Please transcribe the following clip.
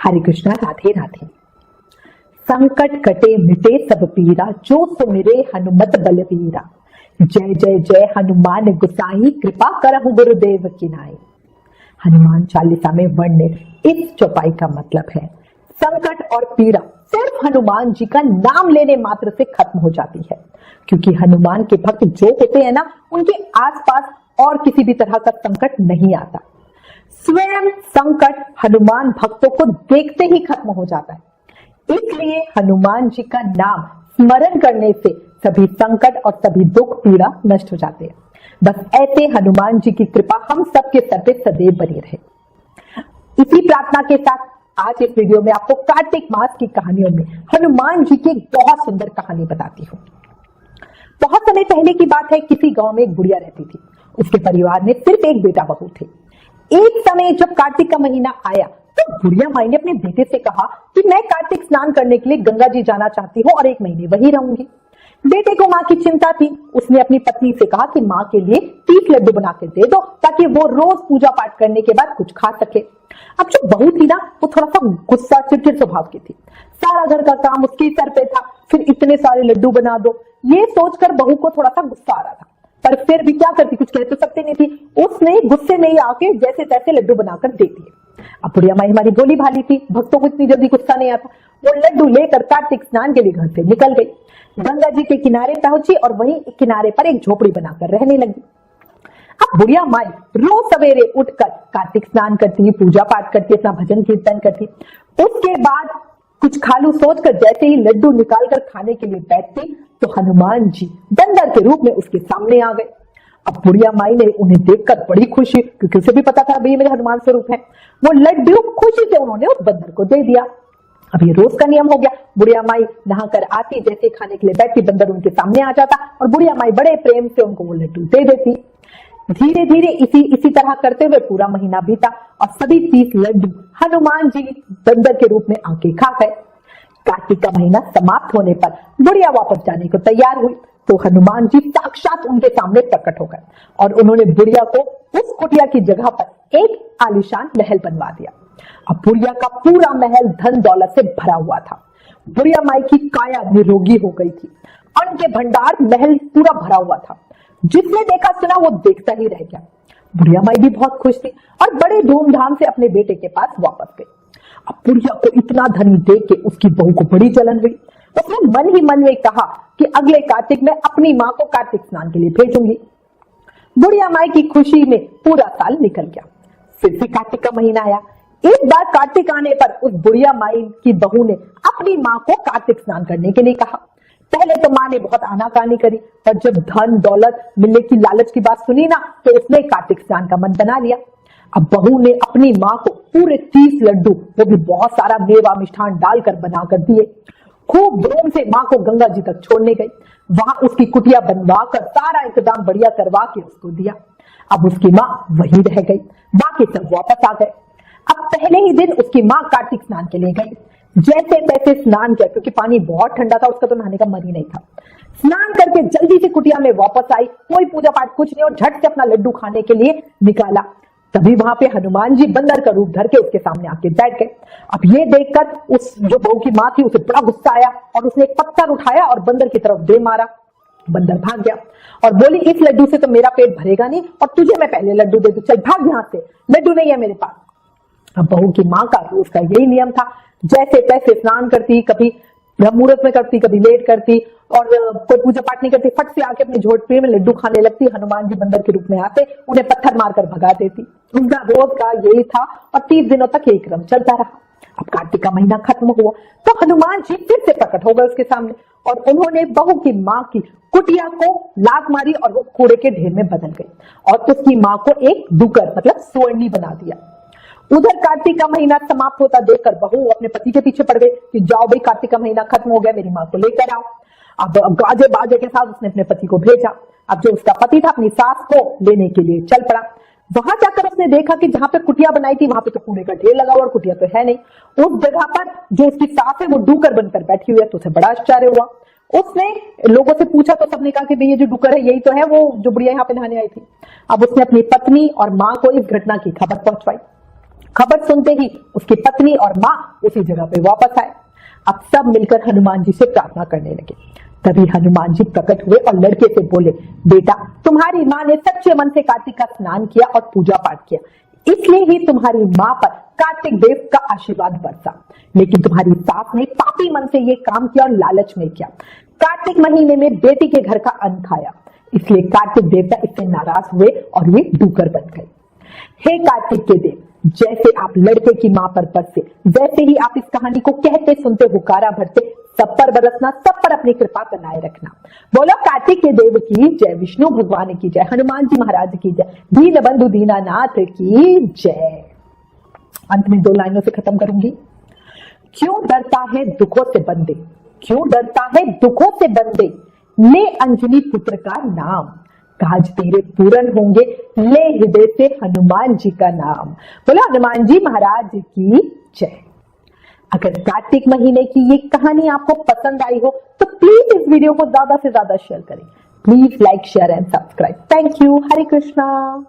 हरे कृष्णा, राधे राधे। संकट कटे मिटे सब पीरा, जो सुमिरे हनुमत बलवीरा। जय जय जय हनुमान गुसाई, कृपा करहु गुरुदेव की नाई। हनुमान चालीसा में वर्णित इस चौपाई का मतलब है संकट और पीड़ा सिर्फ हनुमान जी का नाम लेने मात्र से खत्म हो जाती है, क्योंकि हनुमान के भक्त जो होते हैं ना, उनके आसपास और किसी भी तरह का संकट नहीं आता। स्वयं संकट हनुमान भक्तों को देखते ही खत्म हो जाता है। इसलिए हनुमान जी का नाम स्मरण करने से सभी संकट और सभी दुख पीड़ा नष्ट हो जाते हैं। बस ऐसे हनुमान जी की कृपा हम सबके सर पे सदैव बनी रहे। इसी प्रार्थना के साथ आज इस वीडियो में आपको कार्तिक मास की कहानियों में हनुमान जी की एक बहुत सुंदर कहानी बताती हूँ। बहुत समय पहले की बात है, किसी गांव में एक बुढ़िया रहती थी। उसके परिवार में सिर्फ एक बेटा बहू थे। एक समय जब कार्तिक का महीना आया तो बुढ़िया माई ने अपने बेटे से कहा कि मैं कार्तिक स्नान करने के लिए गंगा जी जाना चाहती हूँ और 1 महीने वहीं रहूंगी। बेटे को माँ की चिंता थी। उसने अपनी पत्नी से कहा कि माँ के लिए 30 लड्डू बना के दे दो, ताकि वो रोज पूजा पाठ करने के बाद कुछ खा सके। अब जो बहू थी ना, वो थोड़ा सा गुस्सा चिड़चिड़ स्वभाव की थी। सारा घर का काम उसके सर पे था, फिर इतने सारे लड्डू बना दो, ये सोचकर बहू को थोड़ा सा गुस्सा आ रहा था। पर फिर भी क्या करती, कुछ कह तो सकती नहीं थी। उसने गुस्से में ही आके जैसे तैसे लड्डू बनाकर दे दिए। अब बुढ़िया माई हमारी भोली भाली थी, भक्तों को इतनी जल्दी गुस्सा नहीं आता। वो लड्डू लेकर कार्तिक स्नान के लिए घर से निकल गई, गंगा जी के किनारे पहुंची और वहीं किनारे पर एक झोपड़ी बनाकर रहने लगी। अब बुढ़िया माई रोज सवेरे उठकर कार्तिक स्नान करती, पूजा पाठ करती, अपना भजन कीर्तन करती। उसके बाद कुछ खालू सोचकर जैसे ही लड्डू निकालकर खाने के लिए बैठती तो हनुमान जी बंदर के रूप में उसके सामने आ गए। अब बुढ़िया माई ने उन्हें देखकर बड़ी खुशी, क्योंकि उसे भी पता था ये मेरे हनुमान स्वरूप है। वो लड्डू खुशी से उन्होंने उस बंदर को दे दिया। अब ये रोज का नियम हो गया। बुढ़िया माई नहाकर आती, जैसे खाने के लिए बैठती, बंदर उनके सामने आ जाता और बुढ़िया माई बड़े प्रेम से उनको वो लड्डू दे देती। धीरे धीरे इसी तरह करते हुए पूरा महीना बीता और सभी 30 लड्डू हनुमान जी बंदर के रूप में आके खा गए। कार्तिक का महीना समाप्त होने पर बुढ़िया वापस जाने को तैयार हुई तो हनुमान जी साक्षात उनके सामने प्रकट हो गए और उन्होंने बुढ़िया को उस कुटिया की जगह पर एक आलीशान महल बनवा दिया। अब बुढ़िया का पूरा महल धन दौलत से भरा हुआ था। बुढ़िया माई की काया निरोगी हो गई थी। अन्न के भंडार महल पूरा भरा हुआ था। जिसने देखा सुना वो देखता ही रह गया। बुढ़िया माई भी बहुत खुश थी और बड़े धूमधाम से अपने बेटे के पास वापस गई। अब बुढ़िया को इतना धन देख के उसकी बहू को बड़ी जलन हुई। उसने मन ही मन में कहा कि अगले कार्तिक में अपनी माँ को कार्तिक स्नान के लिए भेजूंगी। बुढ़िया माई की खुशी में पूरा साल निकल गया। फिर से कार्तिक का महीना आया। एक बार कार्तिक आने पर उस बुढ़िया माई की बहू ने अपनी माँ को कार्तिक स्नान करने के लिए कहा। पहले तो माँ ने बहुत आनाकानी करी, पर जब धन दौलत मिलने की लालच की बात सुनी ना, तो उसने कार्तिक स्नान का मन बना लिया। अब बहू ने अपनी माँ को पूरे 30 लड्डू, वो भी बहुत सारा मेवा मिष्ठान डालकर बनाकर दिए। खूब धूम से माँ को गंगा जी तक छोड़ने गई। वहां उसकी कुटिया बनवा कर सारा इंतजाम बढ़िया करवा के उसको दिया। अब उसकी माँ वहीं रह गई, बाकी सब वापस आ गए। अब पहले ही दिन उसकी माँ कार्तिक स्नान के लिए गई। जैसे तैसे स्नान किया, क्योंकि पानी बहुत ठंडा था, उसका तो नहाने का मन ही नहीं था। स्नान करके जल्दी से कुटिया में वापस आई, कोई पूजा पाठ कुछ नहीं, और झट से अपना लड्डू खाने के लिए निकाला। तभी वहां पे हनुमान जी बंदर का रूप धर के उसके सामने आके बैठ गए। अब ये देखकर उस जो बहू की माँ थी उसे बड़ा गुस्सा आया और उसने एक पत्थर उठाया और बंदर की तरफ दे मारा। बंदर भाग गया और बोली, इस लड्डू से तो मेरा पेट भरेगा नहीं और तुझे मैं पहले लड्डू दे दूं, चल भाग यहाँ से, लड्डू नहीं है मेरे पास। अब बहू की माँ का रोज का यही नियम था। जैसे तैसे स्नान करती, कभी ब्रह्म मुहूर्त में करती, कभी लेट करती, और कोई पूजा पाठ नहीं करती, फट से आके अपनी झोपड़ी में लड्डू खाने लगती। हनुमान जी बंदर के रूप में आते, उन्हें पत्थर मारकर भगा देती। उनका रोज का यही था और 30 दिनों तक यही क्रम चलता रहा। अब कार्तिक का महीना खत्म हुआ तो हनुमान जी फिर से प्रकट हो गए उसके सामने और उन्होंने बहू की माँ की कुटिया को लात मारी और वो कूड़े के ढेर में बदल गई और उसकी माँ को एक डुकर मतलब सुवर्णी बना दिया। उधर कार्तिक का महीना समाप्त होता देखकर बहू अपने पति के पीछे पड़ गई कि जाओ भाई, कार्तिक का महीना खत्म हो गया, मेरी माँ को लेकर आओ। अब गाजे बाजे के साथ उसने अपने पति को भेजा। अब जो उसका पति था अपनी सास को लेने के लिए चल पड़ा। वहां जाकर उसने देखा कि जहां पे कुटिया बनाई थी वहां पे तो कूड़े का ढेर लगा हुआ और कुटिया तो है नहीं। उस जगह पर जो उसकी सास है वो डूकर बनकर बैठी हुई है, तो उसे बड़ा आश्चर्य हुआ। उसने लोगों से पूछा तो सबने कहा कि भाई ये जो डुकर है यही तो है वो जो बुढ़िया यहाँ पे नहाने आई थी। अब उसने अपनी पत्नी और माँ को इस घटना की खबर पहुंचवाई। खबर सुनते ही उसकी पत्नी और माँ उसी जगह पे वापस आए। अब सब मिलकर हनुमान जी से प्रार्थना करने लगे। तभी हनुमान जी प्रकट हुए और लड़के से बोले, बेटा, तुम्हारी माँ ने सच्चे मन से कार्तिक का स्नान किया और पूजा पाठ किया, इसलिए ही तुम्हारी माँ पर कार्तिक देव का आशीर्वाद बरसा। लेकिन तुम्हारी सास ने पापी मन से ये काम किया और लालच में किया। कार्तिक महीने में बेटी के घर का अन्न खाया, इसलिए कार्तिक देवता इससे नाराज हुए और ये डूकर बन गए। हे कार्तिक के देव, जैसे आप लड़के की मां पर बरसे, वैसे ही आप इस कहानी को कहते सुनते हुकारा भरते सब पर बरसना, सब पर अपनी कृपा बनाए रखना। बोलो कार्तिक के देव की जय, विष्णु भगवान की जय, हनुमान जी महाराज की जय, दीन बंधु दीनानाथ की जय। अंत में 2 लाइनों से खत्म करूंगी। क्यों डरता है दुखों से बंदे, क्यों डरता है दुखों से बंदे, ले अंजनी पुत्र का नाम, काज तेरे पूर्ण होंगे, ले हृदय से हनुमान जी का नाम। बोलो हनुमान जी महाराज की जय। अगर कार्तिक महीने की ये कहानी आपको पसंद आई हो तो प्लीज इस वीडियो को ज्यादा से ज्यादा शेयर करें। Please like, share and subscribe. Thank you. Hare Krishna.